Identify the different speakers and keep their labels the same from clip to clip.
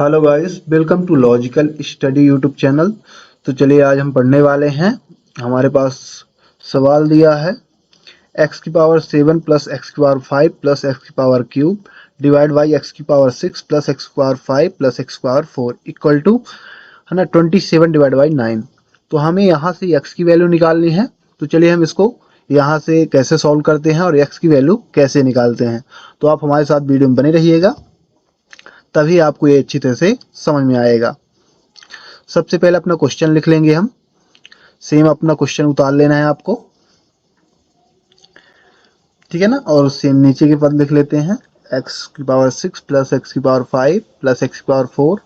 Speaker 1: Hello guys, welcome to logical study YouTube channel. तो चलिए आज हम पढ़ने वाले हैं। हमारे पास सवाल दिया है x की पावर 7 प्लस x की पावर 5 प्लस x की power cube divide by x की पावर 6 प्लस x की पावर 5 प्लस x की पावर 4 इक्वल टू है ना 27 डिवाइड बाई 9। तो हमें यहाँ से x की वैल्यू निकालनी है। तो चलिए हम इसको यहाँ से कैसे सॉल्व करते हैं और x की वैल्यू कैसे निकालते हैं। तो आप हमारे साथ वीडियो में बने रहिएगा, तभी आपको ये अच्छी तरह से समझ में आएगा। सबसे पहले अपना क्वेश्चन लिख लेंगे हम। सेम अपना क्वेश्चन उतार लेना है आपको, ठीक है ना। और सेम नीचे के पद लिख लेते हैं x की पावर 6 प्लस x की पावर 5 प्लस x की power 4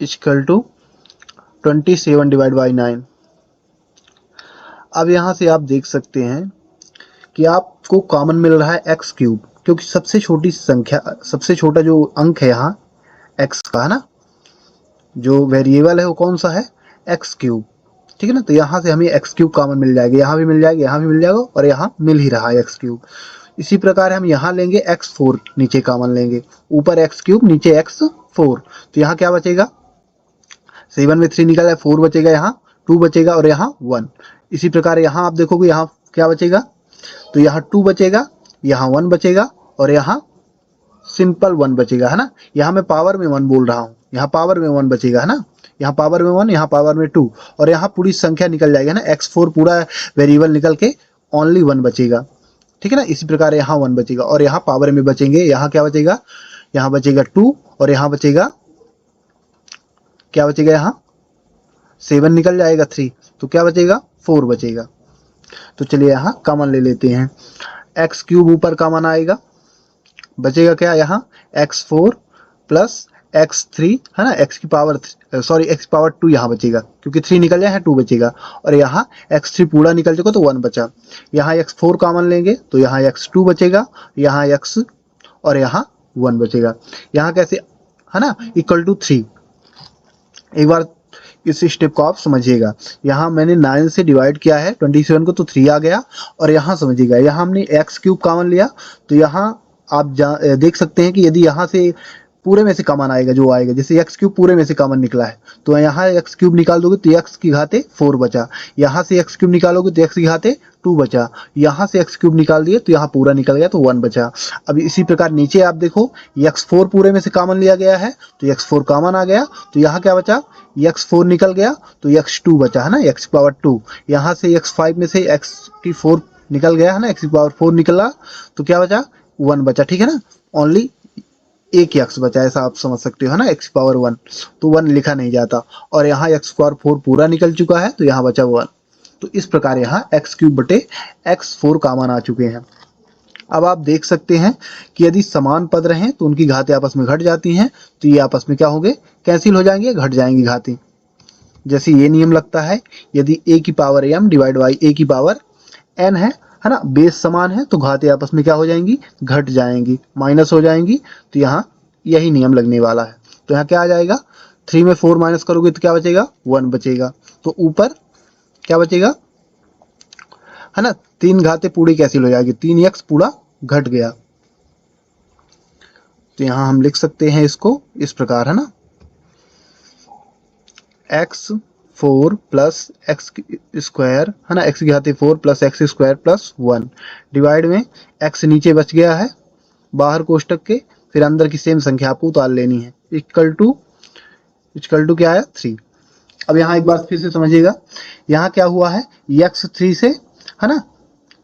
Speaker 1: equal to 27 divide by 9। अब यहाँ से आप देख सकते हैं कि आपको कॉमन मिल रहा है x क्यूब, क्योंकि सबसे छोटी संख्या, सबसे छोटा जो अंक है यहाँ x का, है ना, जो वेरिएबल है वो कौन सा है, एक्स क्यूब, ठीक है ना। तो यहाँ से हमें एक्स क्यूब कॉमन मिल जाएगा, यहाँ भी मिल जाएगा, यहाँ भी मिल जाएगा और यहाँ मिल ही रहा है एक्स क्यूब। इसी प्रकार हम यहाँ लेंगे x4, नीचे कॉमन लेंगे, ऊपर एक्स क्यूब नीचे x4। तो यहाँ क्या बचेगा, 7 में 3 निकल है, 4 बचेगा, यहाँ 2 बचेगा और यहाँ 1। इसी प्रकार यहाँ आप देखोगे यहाँ क्या बचेगा, तो यहाँ 2 बचेगा, यहाँ 1 बचेगा और यहाँ सिंपल 1 बचेगा, है ना। यहाँ मैं पावर में 1 बोल रहा हूँ, यहाँ पावर में 1 बचेगा, है ना। यहाँ पावर में 1, यहाँ पावर में 2 और यहाँ पूरी संख्या निकल जाएगी, है ना। x4 पूरा वेरिएबल निकल के ओनली 1 बचेगा, ठीक है ना। इसी प्रकार यहाँ 1 बचेगा और यहाँ पावर में बचेंगे, यहाँ क्या बचेगा, यहाँ बचेगा 2 और यहाँ बचेगा, क्या बचेगा, यहाँ 7 निकल जाएगा 3, तो क्या बचेगा, 4 बचेगा। तो चलिए यहाँ कॉमन ले लेते हैं, एक्स क्यूब ऊपर कॉमन आएगा, बचेगा क्या, यहाँ x4 प्लस x3, है ना, x की पावर x की पावर 2 यहाँ बचेगा, क्योंकि 3 निकल जाए 2 बचेगा और यहाँ x3 पूरा निकल जाएगा तो 1 बचा। यहाँ x4 कॉमन लेंगे तो यहाँ x2 बचेगा, यहाँ x और यहाँ 1 बचेगा। यहाँ कैसे, है ना, इक्वल टू 3। एक बार इस स्टेप को आप समझिएगा। यहाँ मैंने 9 से डिवाइड किया है 27 को, तो 3 आ गया। और यहाँ समझिएगा, यहाँ हमने एक्स क्यूब कॉमन लिया, तो यहाँ आप देख सकते हैं कि यदि यहाँ से पूरे में से कॉमन आएगा, जो आएगा, जैसे एक्स क्यूब पूरे में से कॉमन निकला है, तो यहाँ एक्स क्यूब निकाल दोगे तो एक्स की घाते 4 बचा, यहाँ से एक्स क्यूब निकालोगे तो एक्स की घाते 2 बचा, यहाँ से एक्स क्यूब निकाल दिए तो यहाँ पूरा निकल गया तो 1 बचा। अब इसी प्रकार नीचे आप देखो, x4 पूरे में से कॉमन लिया गया है तो x4 कॉमन आ गया, तो यहाँ क्या बचा, x4 निकल गया तो x2 बचा, है ना, x की पावर 2। यहाँ से x5 में से x की 4 निकल गया, है ना, x की पावर 4 निकला, तो क्या बचा, 1 बचा, ठीक है ना। ओनली एक x बचा, ऐसा आप समझ सकते हो, है ना, x पावर 1, तो 1 लिखा नहीं जाता। और यहाँ x पावर 4 पूरा निकल चुका है तो यहाँ बचा 1। तो इस प्रकार यहाँ x क्यूब बटे x4 कॉमन आ चुके हैं। अब आप देख सकते हैं कि यदि समान पद रहें तो उनकी घातें आपस में घट जाती हैं, तो ये आपस में क्या होंगे, कैंसिल हो जाएंगे, घट जाएंगी घातें। जैसे ये नियम लगता है, यदि a की power m divide by a की पावर n है ना, बेस समान है तो घातें आपस में क्या हो जाएंगी, घट जाएंगी, माइनस हो जाएंगी। तो यहाँ यही नियम लगने वाला है। तो यहाँ क्या आ जाएगा, 3 में 4 माइनस करोगे तो क्या बचेगा, 1 बचेगा। तो ऊपर क्या बचेगा, है ना, 3 घातें पूरी कैंसिल हो जाएगी, 3x पूरा घट गया। तो यहाँ हम लिख सकते हैं इसको इस प्रकार, है ना, x4 प्लस एक्स स्क्वायर, है ना, x की घाते 4 plus x square plus 1 divide में x नीचे बच गया है बाहर कोष्टक के, फिर अंदर की सेम संख्या आपको उतार लेनी है, इक्वल टू क्या आया, 3। अब यहाँ एक बार फिर से समझिएगा, यहाँ क्या हुआ है, x3 से, है ना,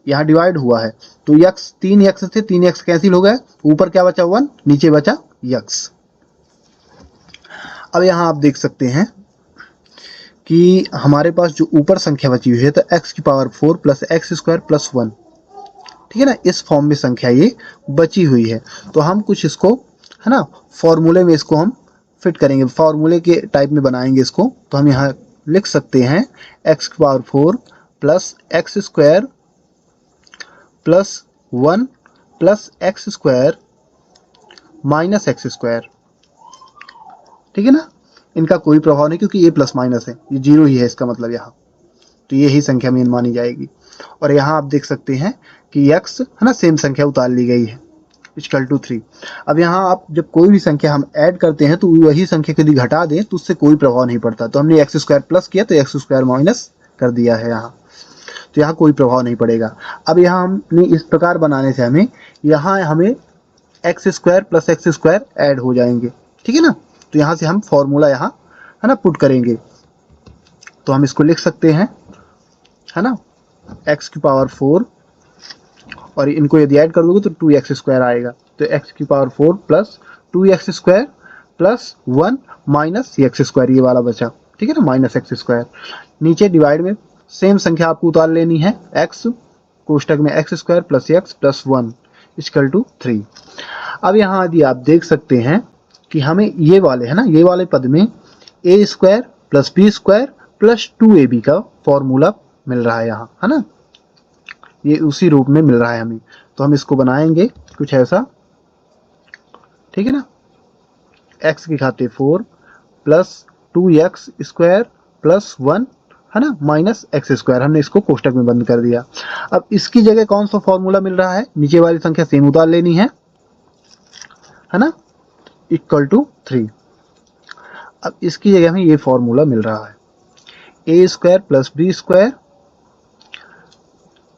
Speaker 1: यहाँ डिवाइड हुआ है तो x 3x से 3x कैंसिल हो गए, ऊपर क्या बचा, 1, नीचे बचा x। अब यहाँ आप देख सकते हैं कि हमारे पास जो ऊपर संख्या बची हुई है, तो x की power 4 plus x square plus 1, ठीक है ना, इस फॉर्म में संख्या ये बची हुई है। तो हम कुछ इसको, है ना, फॉर्मूले में इसको हम फिट करेंगे, फॉर्मूले के टाइप में बनाएंगे इसको। तो हम यहाँ लिख सकते हैं x की power 4 plus x square plus 1 plus x square minus x square, ठीक है ना। इनका कोई प्रभाव नहीं क्योंकि ये प्लस माइनस है, ये जीरो ही है इसका मतलब यहाँ, तो ये ही संख्या मेन मानी जाएगी। और यहाँ आप देख सकते हैं कि x, है ना, सेम संख्या उतार ली गई है, इक्वल टू 3। अब यहाँ आप जब कोई भी संख्या हम ऐड करते हैं तो वही संख्या यदि घटा दें तो उससे कोई प्रभाव नहीं पड़ता। तो हमने एक्स स्क्वायर प्लस किया तो एक्स स्क्वायर माइनस कर दिया है यहाँ, तो यहाँ कोई प्रभाव नहीं पड़ेगा। अब यहाँ हमने इस प्रकार बनाने से हमें x square plus x square add हो जाएंगे, ठीक है ना। तो यहाँ से हम फॉर्मूला यहाँ है ना पुट करेंगे, तो हम इसको लिख सकते हैं है ना, एक्स की पावर 4 और इनको यदि ऐड कर दोगे तो 2x स्क्वायर आएगा। तो x की power 4 plus 2x square plus 1 minus x square, ये वाला बचा, ठीक है ना, माइनस एक्स स्क्वायर। नीचे डिवाइड में सेम संख्या आपको उतार लेनी है, x कोष्टक में x square plus x plus 1 equal to 3। अब यहाँ यदि आप देख सकते हैं कि हमें ये वाले है ना, ये वाले पद में a square plus B square plus 2ab का फॉर्मूला मिल रहा है यहाँ, है ना, ये उसी रूप में मिल रहा है हमें। तो हम इसको बनाएंगे कुछ ऐसा, ठीक है ना, x की खाते 4 प्लस 2x स्क्वायर प्लस 1 है ना माइनस एक्स स्क्वायर, हमने इसको कोष्टक में बंद कर दिया। अब इसकी जगह कौन सा फॉर्मूला मिल रहा है, नीचे वाली संख्या सेम उतार लेनी है ना, इक्वल टू 3। अब इसकी जगह हमें ये फॉर्मूला मिल रहा है A square plus B square,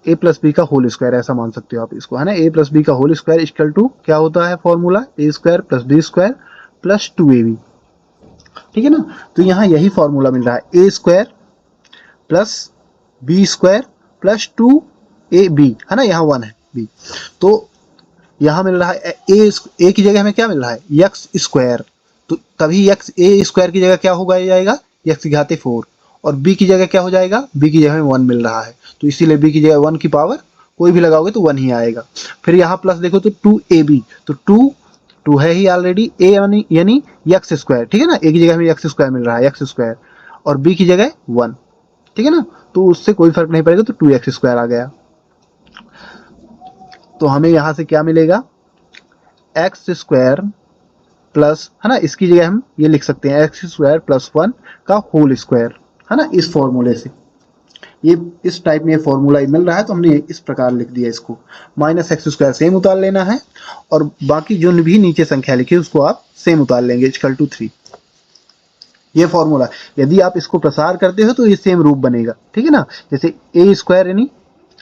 Speaker 1: A plus B का होल स्क्वायर ऐसा मान सकते हो आप इसको, है ना, ए प्लस बी का होल स्क्वायर इक्वल टू क्या होता है formula, A square plus B square plus 2ab, ठीक है ना। तो यहाँ यही फॉर्मूला मिल रहा है, A square plus B square plus 2ab, है ना, यहाँ 1 है बी, तो यहाँ मिल रहा है ए की जगह हमें क्या मिल रहा है, एक्स स्क्वायर, तो तभी एक्स ए स्क्वायर की जगह क्या होगा जाएगा एक्स की घाते 4, और b की जगह क्या हो जाएगा, b की जगह में 1 मिल रहा है, तो इसीलिए b की जगह 1 की पावर कोई भी लगाओगे तो 1 ही आएगा। फिर यहाँ प्लस देखो तो 2ab, तो 2 है ही ऑलरेडी, a यानी एक्स स्क्वायर, ठीक है ना, a की जगह में एक्स स्क्वायर मिल रहा है एक्स स्क्वायर, और b की जगह 1, ठीक है ना, तो उससे कोई फर्क नहीं पड़ेगा, तो 2x स्क्वायर आ गया। तो हमें यहाँ से क्या मिलेगा, एक्स स्क्वायर प्लस, है ना, इसकी जगह हम ये लिख सकते हैं एक्स स्क्वायर प्लस 1 का होल स्क्वायर, है ना, इस फॉर्मूले से, ये इस टाइप में फॉर्मूला मिल रहा है तो हमने इस प्रकार लिख दिया इसको। माइनस एक्स स्क्वायर सेम उतार लेना है और बाकी जो भी नीचे संख्या लिखी उसको आप सेम उतार लेंगे इक्वल टू 3। ये फॉर्मूला यदि आप इसको प्रसार करते हो तो ये सेम रूप बनेगा, ठीक है ना, जैसे ए स्क्वायर यानी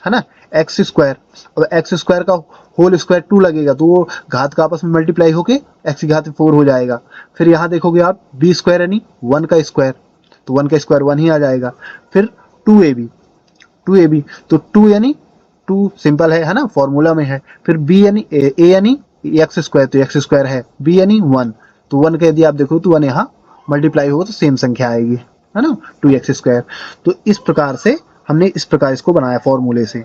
Speaker 1: है ना एक्स स्क्वायर, और एक्स स्क्वायर का होल स्क्वायर 2 लगेगा तो वो घात का आपस में मल्टीप्लाई होके एक्स की घात 4 हो जाएगा। फिर यहाँ देखोगे आप बी स्क्वायर यानी 1 का स्क्वायर, तो 1 का स्क्वायर 1 ही आ जाएगा। फिर 2ab तो 2 यानी 2 सिंपल है ना, फॉर्मूला में है। फिर b यानी ए यानी एक्स स्क्वायर, तो एक्स स्क्वायर है, b यानी 1, तो 1 का यदि आप देखो तो 1 यहाँ मल्टीप्लाई होगा तो सेम संख्या आएगी, है ना, 2x स्क्वायर। तो इस प्रकार से हमने इस प्रकार इसको बनाया फॉर्मूले से।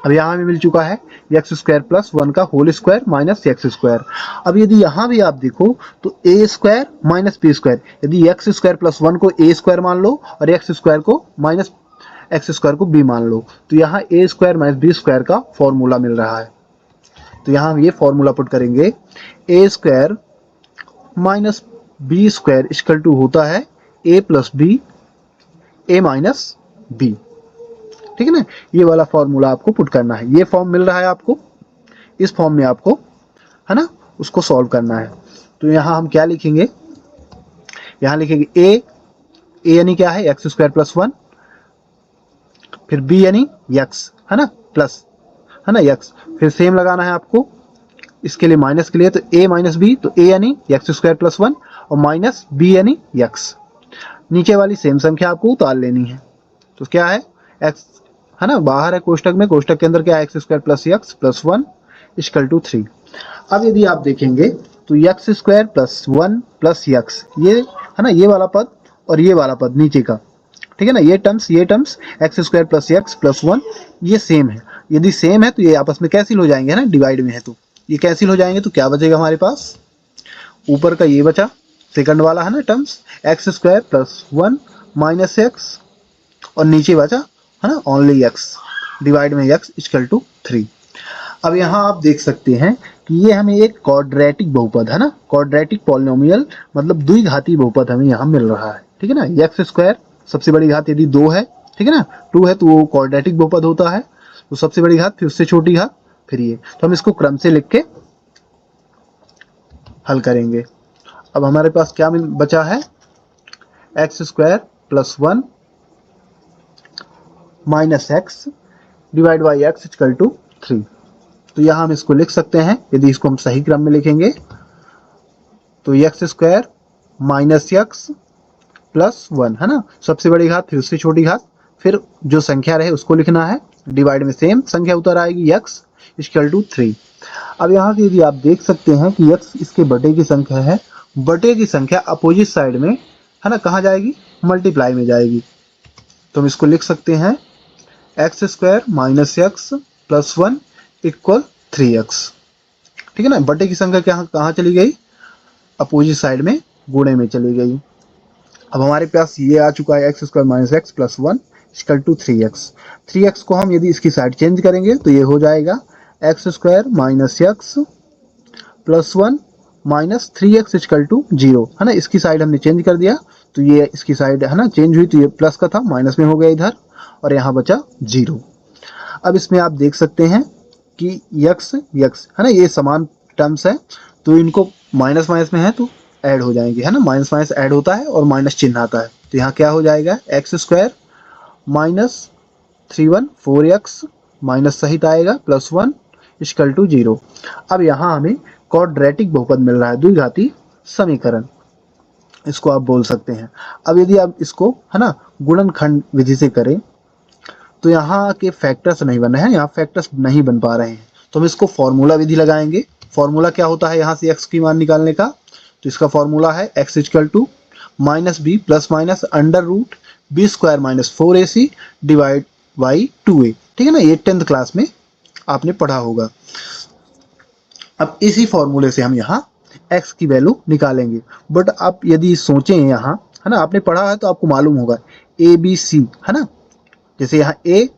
Speaker 1: अब यहाँ हमें मिल चुका है एक्स स्क्वायर प्लस 1 का whole square minus x square. अब यदि यहाँ भी आप देखो तो A square minus B square, यदि एक्स स्क्वायर प्लस 1 को ए स्क्वायर मान लो और एक्स स्क्वायर को माइनस एक्स स्क्वायर को बी मान लो, तो यहाँ A square minus B square का फॉर्मूला मिल रहा है। तो यहाँ हम ये फॉर्मूला पुट करेंगे, A square minus B square equal to होता है ए प्लस बी ए माइनस बी, ठीक है ना। ये वाला फॉर्मूला आपको पुट करना है, ये फॉर्म मिल रहा है आपको, इस फॉर्म में आपको है ना उसको सॉल्व करना है। तो यहाँ हम क्या लिखेंगे, यहाँ लिखेंगे ए यानी क्या है एक्स स्क्वायर प्लस 1, फिर बी यानी एक्स है ना प्लस है ना एक्स, फिर सेम लगाना है आपको इसके लिए माइनस के लिए, तो a माइनस बी, तो a यानी एक्स स्क्वायर प्लस 1 और माइनस b यानी x। नीचे वाली सेम संख्या आपको उतार लेनी है, तो क्या है x है ना, बाहर है कोष्टक में, कोष्टक के अंदर क्या है x square plus x plus 1 equal to 3। अब यदि आप देखेंगे तो x square plus 1 plus x, ये है ना ये वाला पद और ये वाला पद नीचे का, ठीक है ना, ये terms x square plus x plus 1 ये सेम है। यदि सेम है तो ये आपस में कैंसिल हो जाएंगे, है ना, डिवाइड में है तो ये कैंसिल हो जाएंगे, तो क्या बचेगा हमारे पास, ऊपर का ये बचा सेकंड वाला है ना terms x square plus 1 minus x, और नीचे बचा है ना ओनली एक्स, डिवाइड में एक्स इक्वल टू 3। अब यहाँ आप देख सकते हैं कि ये हमें एक क्वाड्रेटिक बहुपद है ना, क्वाड्रेटिक पॉलिनोमियल मतलब द्विघाती बहुपद हमें यहाँ मिल रहा है, ठीक है ना। एक्स स्क्वायर सबसे बड़ी घात यदि 2 है, ठीक है ना, 2 है तो वो क्वाड्रेटिक बहुपद होता है, तो सबसे बड़ी घात फिर उससे छोटी घात फिर ये, तो हम इसको क्रम से लिख के हल करेंगे। अब हमारे पास क्या बचा है, x square plus 1 minus x divide by x equal to 3। तो यहाँ हम इसको लिख सकते हैं, यदि इसको हम सही क्रम में लिखेंगे तो x square minus x plus 1 है ना, सबसे बड़ी घात फिर उससे छोटी घात, फिर जो संख्या रहे उसको लिखना है, डिवाइड में सेम संख्या उतर आएगी एक्स इक्वल टू 3। अब यहाँ से यदि आप देख सकते हैं कि एक्स इसके बटे की संख्या है, बटे की संख्या अपोजिट साइड में है ना कहाँ जाएगी, मल्टीप्लाई में जाएगी। तो हम इसको लिख सकते हैं x square minus x plus 1 equal 3x। ठीक है ना, बटे की संख्या क्या कहाँ चली गई, अपोजिट साइड में गुणे में चली गई। अब हमारे पास ये आ चुका है x square minus x plus 1 equal to 3x। 3x को हम यदि इसकी साइड चेंज करेंगे तो ये हो जाएगा x square minus x plus 1 minus 3x equal to 0 है ना, इसकी साइड हमने चेंज कर दिया तो ये इसकी साइड है ना चेंज हुई, तो ये प्लस का था माइनस में हो गया इधर, और यहाँ बचा 0। अब इसमें आप देख सकते हैं कि यक्स यक्स है ना ये समान टर्म्स है, तो इनको माइनस माइनस में है तो ऐड हो जाएंगे है ना, माइनस माइनस ऐड होता है और माइनस चिन्ह आता है। तो यहाँ क्या हो जाएगा, x square minus 4x minus सहित आएगा प्लस 1 इक्वल टू 0। अब यहाँ हमें क्वाड्रेटिक बहुपद मिल रहा है, द्विघाती समीकरण इसको आप बोल सकते हैं। अब यदि आप इसको है ना गुणनखंड विधि से करें तो यहाँ के फैक्टर्स नहीं बन रहे हैं, यहाँ फैक्टर्स नहीं बन पा रहे हैं, तो हम इसको फॉर्मूला विधि लगाएंगे। फॉर्मूला क्या होता है यहाँ से एक्स की मान निकालने का, तो इसका फॉर्मूला है x equal to minus B plus minus under root B square minus 4ac divide by 2a। ठीक है ना, ये 10th क्लास में आपने पढ़ा होगा। अब इसी फॉर्मूले से हम यहाँ x की वैल्यू निकालेंगे। बट आप यदि सोचें यहाँ है ना, आपने पढ़ा है तो आपको मालूम होगा ए बी सी है ना, जैसे यहाँ ए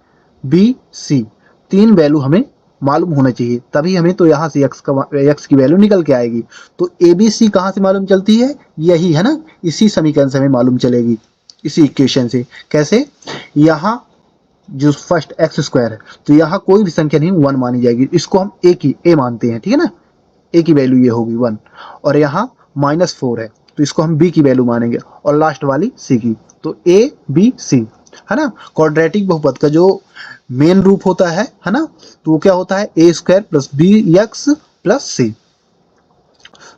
Speaker 1: बी सी 3 वैल्यू हमें मालूम होना चाहिए, तभी हमें तो यहाँ से x की वैल्यू निकल के आएगी। तो ए बी सी कहाँ से मालूम चलती है, यही है ना, इसी समीकरण से हमें मालूम चलेगी, इसी इक्वेशन से। कैसे, यहाँ जो फर्स्ट एक्स स्क्वायर है तो यहाँ कोई भी संख्या नहीं 1 मानी जाएगी, इसको हम ए मानते हैं। ठीक है ना, ए की वैल्यू ये होगी 1, और यहाँ -4 है तो इसको हम बी की वैल्यू मानेंगे, और लास्ट वाली सी की, तो ए बी सी है ना। क्वाड्रेटिक बहुपद का जो मेन रूप होता है ना, तो वो क्या होता है A square plus B X plus C.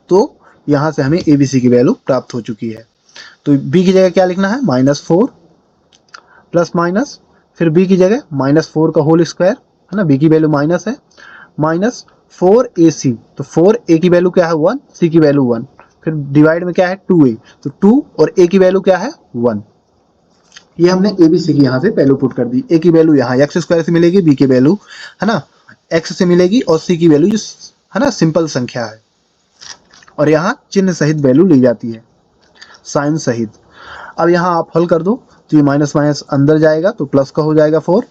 Speaker 1: तो यहाँ से हमें ए बी सी की वैल्यू प्राप्त हो चुकी है। तो बी की जगह क्या लिखना है, -4 प्लस माइनस, फिर बी की जगह -4 का होल स्क्वायर है ना, बी की वैल्यू माइनस है, माइनस 4ac, तो 4a की वैल्यू क्या है 1, c की वैल्यू 1, फिर डिवाइड में क्या है 2a, तो 2 और a की वैल्यू क्या है 1। ये हमने ए बी सी की यहाँ से वैल्यू पुट कर दी। a की वैल्यू यहाँ एक्स स्क्वायर से मिलेगी, b की वैल्यू है ना x से मिलेगी, और c की वैल्यू जो है ना सिंपल संख्या है, और यहाँ चिन्ह सहित वैल्यू ली जाती है, साइन सहित। अब यहाँ आप हल कर दो तो ये माइनस माइनस अंदर जाएगा तो प्लस का हो जाएगा 4,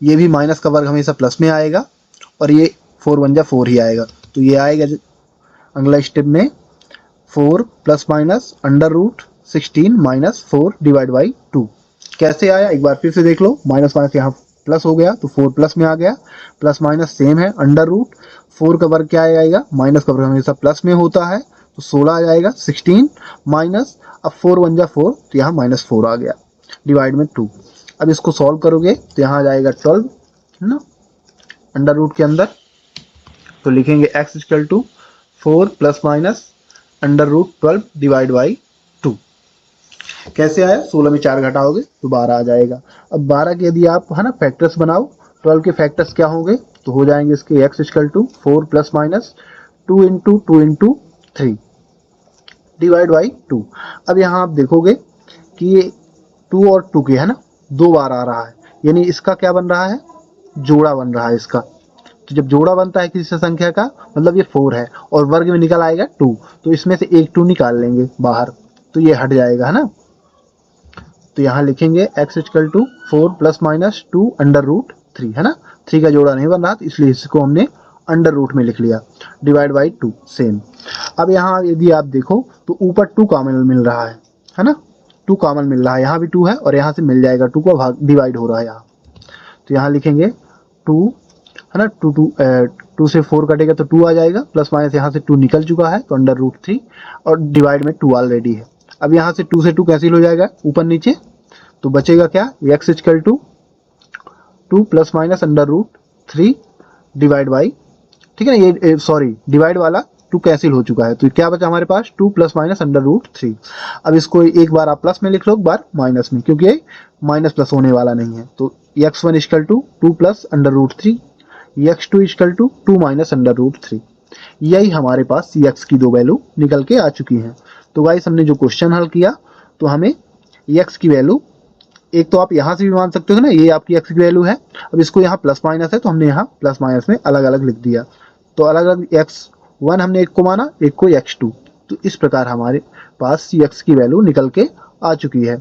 Speaker 1: ये भी माइनस का वर्ग हमेशा प्लस में आएगा, और ये 4 1 जा 4 ही आएगा, तो ये आएगा अगला स्टेप में 4 plus minus under root 16 minus 4 divide by 2। कैसे आया एक बार फिर से देख लो, माइनस माइनस यहाँ प्लस हो गया तो 4 प्लस में आ गया, प्लस माइनस सेम है, अंडर रूट 4 का वर्ग क्या आएगा, माइनस का वर्ग हमेशा प्लस में होता है, तो 16 आ जाएगा, 16 माइनस, अब 4 1 जा 4 तो यहाँ -4 आ गया, डिवाइड में 2। अब इसको सॉल्व करोगे तो यहाँ आ जाएगा 12 है ना अंडर रूट के अंदर, तो लिखेंगे x equal to 4 plus minus under root 12 divide by 2। कैसे आया, 16 में 4 घटाओगे तो 12 आ जाएगा। अब 12 के यदि आप है ना फैक्टर्स बनाओ, 12 के फैक्टर्स क्या होंगे, तो हो जाएंगे इसके x equal to 4 plus minus 2 into 2 into 3 divide by 2। अब यहाँ आप देखोगे कि ये 2 और 2 के है ना 2 बार आ रहा है, यानी इसका क्या बन रहा है, जोड़ा बन रहा है इसका। तो जब जोड़ा बनता है किसी संख्या का मतलब ये 4 है, और वर्ग में निकल आएगा 2, तो इसमें से एक 2 निकाल लेंगे बाहर, तो ये हट जाएगा है ना। तो यहाँ लिखेंगे x equal to 4 plus minus 2 under root 3 है ना, 3 का जोड़ा नहीं बन रहा तो इसलिए इसको हमने अंडर रूट में लिख लिया, डिवाइड बाई 2 सेम। अब यहाँ यदि आप देखो तो ऊपर 2 कॉमन मिल रहा है ना, 2 कॉमन मिल रहा है, यहाँ भी 2 है और यहाँ से मिल जाएगा 2 का भाग डिवाइड हो रहा है यहाँ, तो यहाँ लिखेंगे 2 है ना। 2 से 4 कटेगा तो 2 आ जाएगा, प्लस माइनस यहाँ से 2 निकल चुका है तो √3 और डिवाइड में 2 ऑलरेडी है। अब यहाँ से 2 से 2 कैंसिल हो जाएगा ऊपर नीचे, तो बचेगा क्या, x equal to 2 plus minus √3 divide by, ठीक है ना, ये सॉरी डिवाइड वाला 2 कैंसिल हो चुका है, तो क्या बचा हमारे पास 2 प्लस माइनस √3। अब इसको एक बार आप प्लस में लिख लो, एक बार माइनस में, क्योंकि ये माइनस प्लस होने वाला नहीं है। तो x1 equal to 2 plus √3, x2 equal to 2 minus √3। यही हमारे पास x की दो वैल्यू निकल के आ चुकी हैं। तो गाइस हमने जो क्वेश्चन हल किया तो हमें x की वैल्यू, एक तो आप यहाँ से भी मान सकते हो ना, ये आपकी x की वैल्यू है। अब इसको यहाँ प्लस माइनस है तो हमने यहाँ प्लस माइनस में अलग अलग लिख दिया, तो अलग अलग x1 हमने एक को माना, एक को x2। तो इस प्रकार हमारे पास x की वैल्यू निकल के आ चुकी है।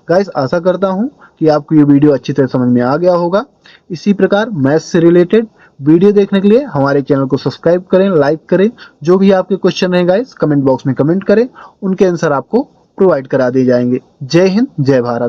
Speaker 1: गाइस आशा करता हूँ कि आपको ये वीडियो अच्छी तरह समझ में आ गया होगा। इसी प्रकार मैथ्स से रिलेटेड वीडियो देखने के लिए हमारे चैनल को सब्सक्राइब करें, लाइक करें। जो भी आपके क्वेश्चन रहे गाइस कमेंट बॉक्स में कमेंट करें, उनके आंसर आपको प्रोवाइड करा दिए जाएंगे। जय हिंद, जय भारत।